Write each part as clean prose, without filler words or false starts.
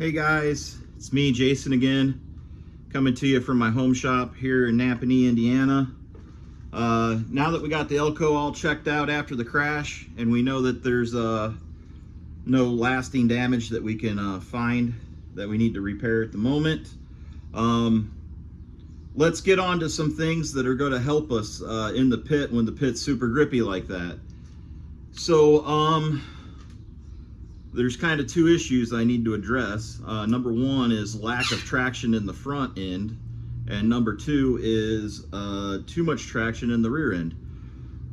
Hey guys, it's me, Jason, again, coming to you from my home shop here in Napanee, Indiana. Now that we got the ELCO all checked out after the crash, and we know that there's no lasting damage that we can find that we need to repair at the moment, let's get on to some things that are going to help us in the pit when the pit's super grippy like that. So, there's kind of two issues I need to address. Number one is lack of traction in the front end, and number two is too much traction in the rear end.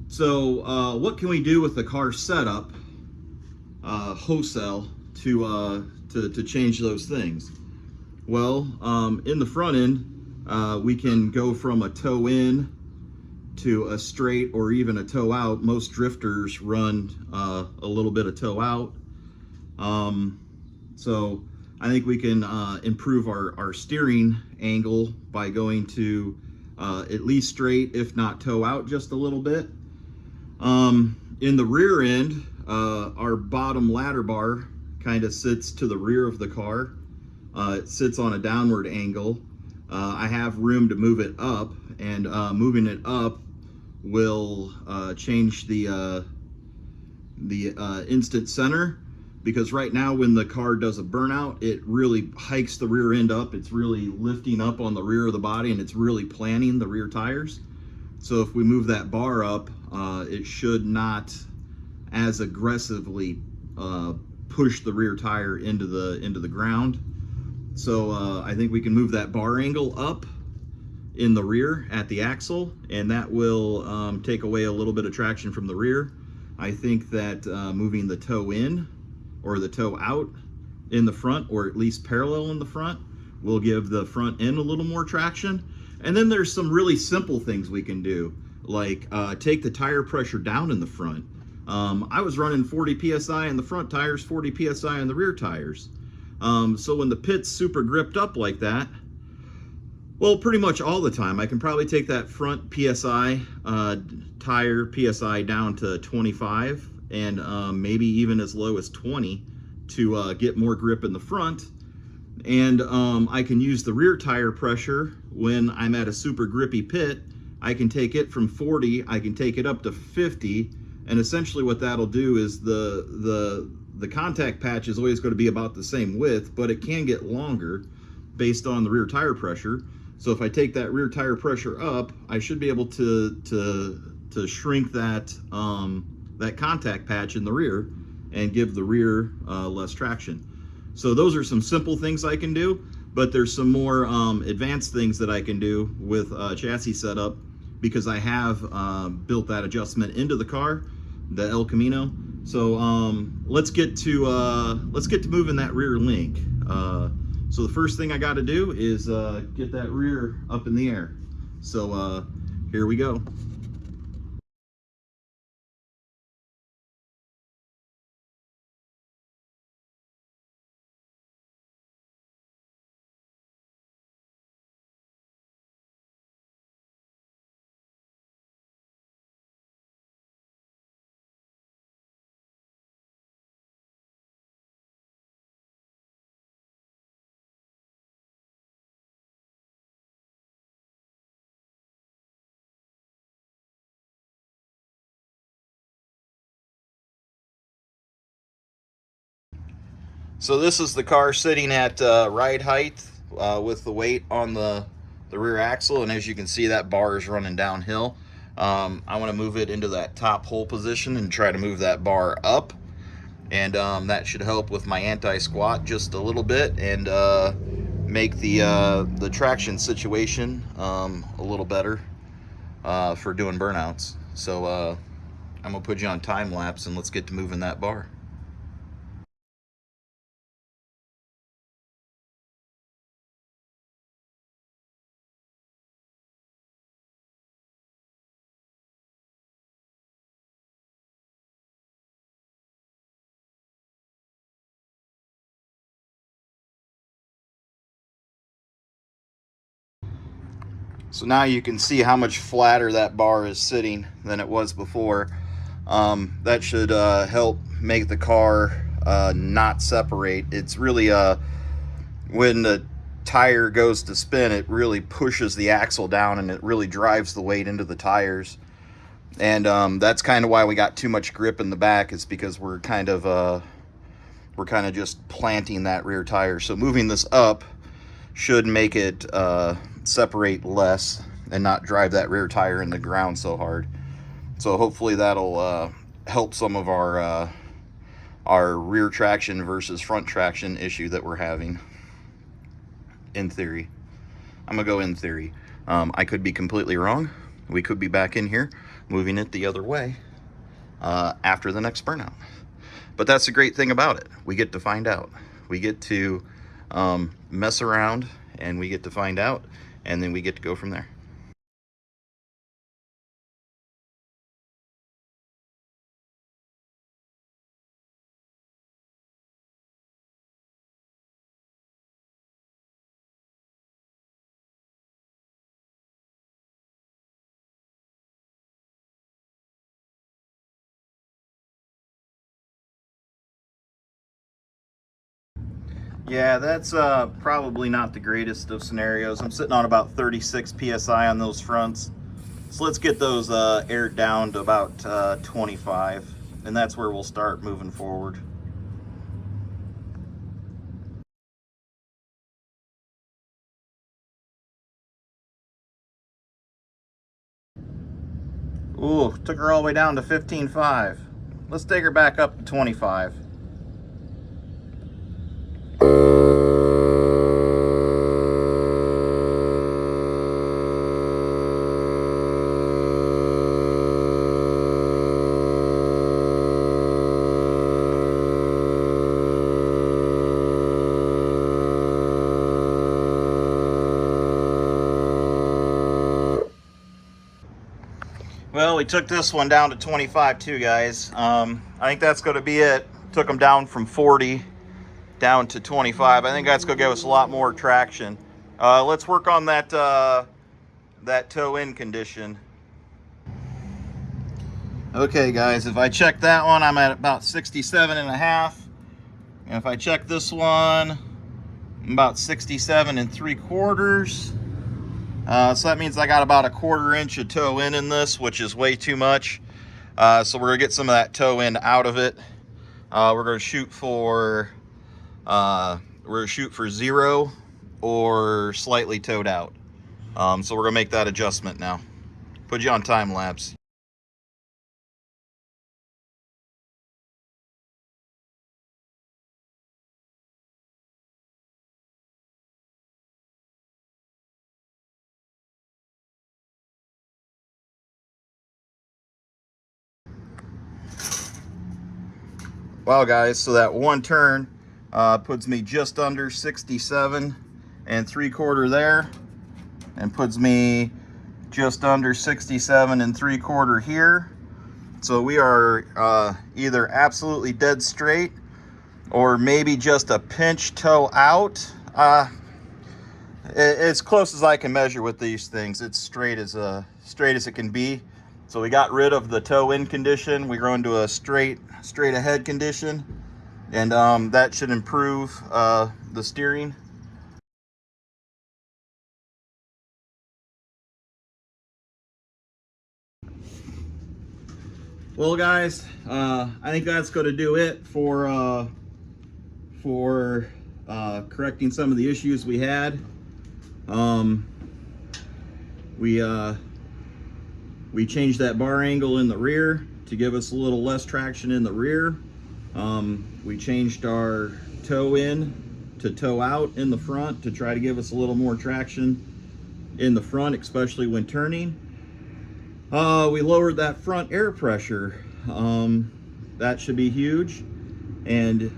So what can we do with the car setup wholesale to change those things? Well, in the front end, we can go from a toe in to a straight or even a toe out. Most drifters run a little bit of toe out. So I think we can improve our steering angle by going to at least straight, if not toe out just a little bit. In the rear end, our bottom ladder bar kind of sits to the rear of the car. It sits on a downward angle. I have room to move it up, and moving it up will change the instant center. Because right now when the car does a burnout, it really hikes the rear end up. It's really lifting up on the rear of the body, and it's really planning the rear tires. So if we move that bar up, it should not as aggressively push the rear tire into the ground. So I think we can move that bar angle up in the rear at the axle, and that will take away a little bit of traction from the rear. I think that moving the toe in or the toe out in the front, or at least parallel in the front, will give the front end a little more traction. And then there's some really simple things we can do, like take the tire pressure down in the front. I was running 40 psi in the front tires, 40 psi in the rear tires. So when the pit's super gripped up like that, well, pretty much all the time, I can probably take that front psi tire psi down to 25, and maybe even as low as 20 to get more grip in the front. And I can use the rear tire pressure when I'm at a super grippy pit. I can take it from 40, I can take it up to 50, and essentially what that'll do is the contact patch is always going to be about the same width, but it can get longer based on the rear tire pressure. So if I take that rear tire pressure up, I should be able to shrink that that contact patch in the rear and give the rear less traction. So those are some simple things I can do, but there's some more advanced things that I can do with chassis setup, because I have built that adjustment into the car, the El Camino. So let's get to moving that rear link. So the first thing I got to do is get that rear up in the air. So here we go. So this is the car sitting at ride height with the weight on the rear axle, and as you can see, that bar is running downhill. I want to move it into that top hole position and try to move that bar up, and that should help with my anti-squat just a little bit, and make the traction situation a little better for doing burnouts. So I'm gonna put you on time lapse, and let's get to moving that bar. So now you can see how much flatter that bar is sitting than it was before. That should help make the car not separate. It's really when the tire goes to spin, it really pushes the axle down and it really drives the weight into the tires. And that's kind of why we got too much grip in the back, is because we're kind of just planting that rear tire. So moving this up should make it separate less and not drive that rear tire in the ground so hard. So hopefully that'll help some of our rear traction versus front traction issue that we're having. In theory. I'm gonna go in theory. I could be completely wrong. We could be back in here moving it the other way after the next burnout. But that's the great thing about it. We get to find out. We get to mess around and we get to find out, and then we get to go from there. Yeah, that's probably not the greatest of scenarios. I'm sitting on about 36 PSI on those fronts. So let's get those aired down to about 25, and that's where we'll start moving forward. Ooh, took her all the way down to 15.5. Let's take her back up to 25. Well, we took this one down to 25 too, guys. I think that's going to be it. Took them down from 40 down to 25. I think that's going to give us a lot more traction. Let's work on that that toe-in condition. Okay, guys, if I check that one, I'm at about 67.5. And if I check this one, I'm about 67.75. So that means I got about a 1/4 inch of toe in this, which is way too much. So we're gonna get some of that toe in out of it. We're gonna shoot for 0 or slightly towed out. So we're gonna make that adjustment now. Put you on time lapse. Well, guys, so that one turn puts me just under 67.75 there, and puts me just under 67.75 here. So we are either absolutely dead straight or maybe just a pinch toe out. As close as I can measure with these things, it's straight as it can be. So we got rid of the toe in condition. We go into a straight ahead condition, and that should improve the steering. Well, guys, I think that's going to do it for correcting some of the issues we had. We changed that bar angle in the rear to give us a little less traction in the rear. We changed our toe in to toe out in the front to try to give us a little more traction in the front, especially when turning. We lowered that front air pressure. That should be huge. And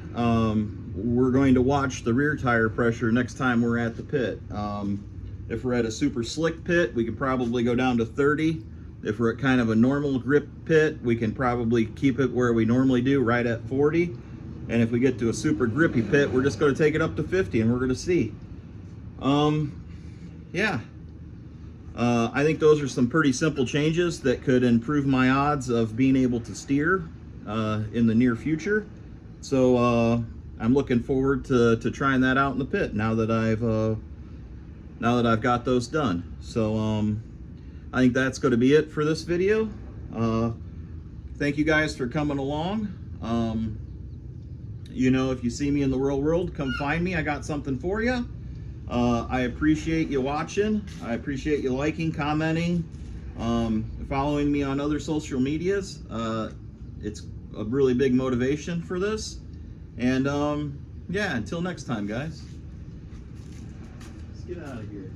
we're going to watch the rear tire pressure next time we're at the pit. If we're at a super slick pit, we could probably go down to 30. If we're at kind of a normal grip pit, we can probably keep it where we normally do, right at 40. And if we get to a super grippy pit, we're just going to take it up to 50, and we're going to see. Yeah. I think those are some pretty simple changes that could improve my odds of being able to steer in the near future. So I'm looking forward to trying that out in the pit now that I've got those done. So I think that's going to be it for this video. Thank you guys for coming along. You know, if you see me in the real world, come find me. I got something for you. I appreciate you watching. I appreciate you liking, commenting, following me on other social medias. It's a really big motivation for this. And yeah, until next time, guys. Let's get out of here.